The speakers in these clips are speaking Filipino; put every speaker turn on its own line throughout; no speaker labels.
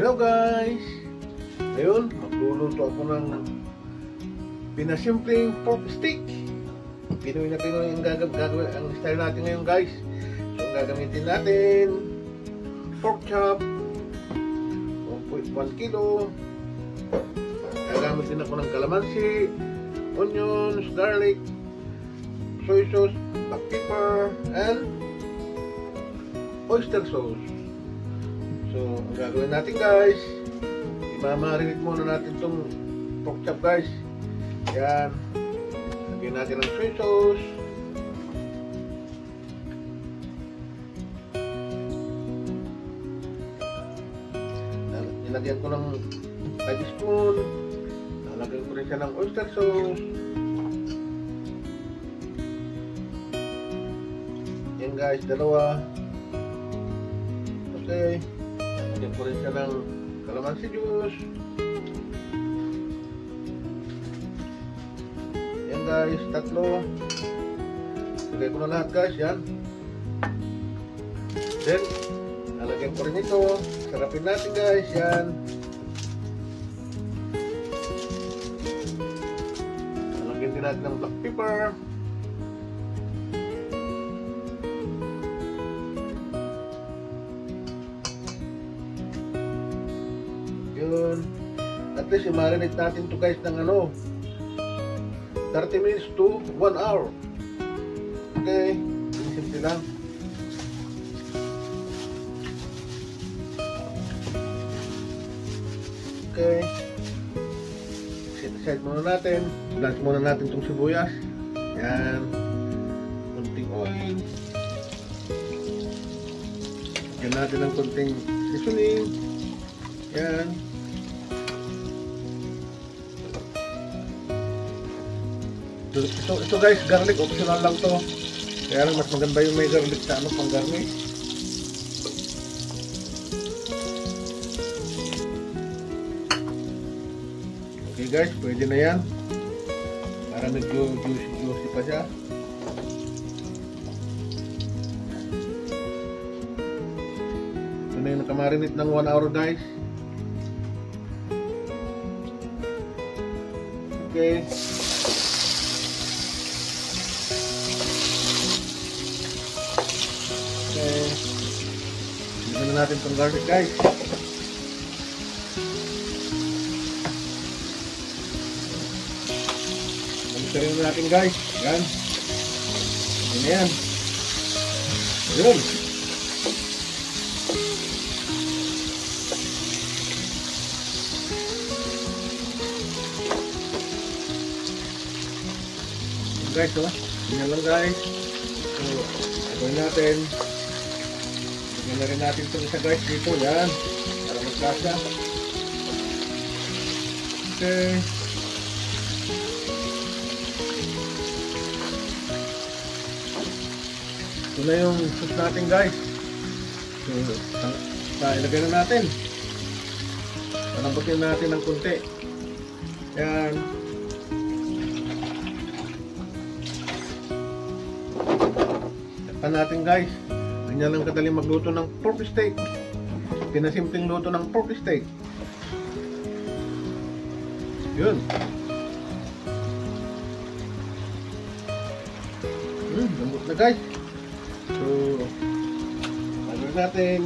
Hello guys! Ngayon, magluluto ako ng pinasimpleng pork steak. Pinoy na Pinoy ang gagawin ang style natin ngayon guys. So ang gagamitin natin, pork chop 1.1 kilo. Gagamit din ako ng kalamansi, onions, garlic, soy sauce, black pepper, and oyster sauce. So, ang gagawin natin guys, imamarinate muna natin itong pork chop guys. Yan. Lagyan natin ng soy sauce. Nilagyan ko ng 5 spoon. Nalagyan ko rin siya ng oyster sauce. Yan guys, dalawa. Okay. Lagyan ko rin siya ng calamansi juice. Yan guys, tatlo. Lagay ko na lahat guys, yan. Then, lalagyan ko rin ito. Sarapin natin guys, yan. Lalagyan din natin ng black pepper. Yun. At least i-marinate natin to guys ng 30 minutes to 1 hour. Okay. Simple lang. Okay. Set aside muna natin. Blanch muna natin itong sibuyas. Yan. Kunting oil. Yan natin ng kunting seasoning. Yan. Ito guys, garlic optional lang to. Kaya lang mas maganda yung may garlic sa pang garnish. Okay guys, pwede na yan. Para medyo juicy pa siya. Ito na yung nakamarinate ng 1 hour guys. Okay. Okay. Tignan na natin itong garlic guys. Tignan na natin guys. Yan. Yan na yan. Ayun. Guys, tingnan lang guys. So, gawin natin. Tingnan na rin natin ito isa guys dito. Yan. Para magkasya. Okay. Ito na yung sauce natin guys. So, ilagay na natin. Palambutin natin ng kunti. Yan. Natin guys, ganyan lang kadali magluto ng pork steak. Pinasimpleng luto ng pork steak. Yun. Lambot na guys. So, lagyan natin.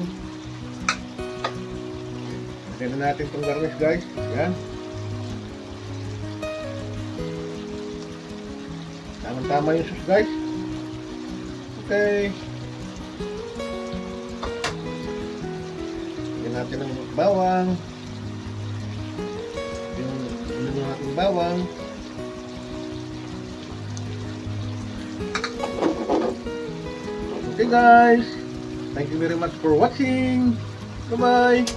Lagyan na natin itong garnish guys. Yan. Tama-tama yung sauce guys. Okay. Lagyan natin ng bawang. Yung natin bawang. Okay guys. Thank you very much for watching. Bye-bye.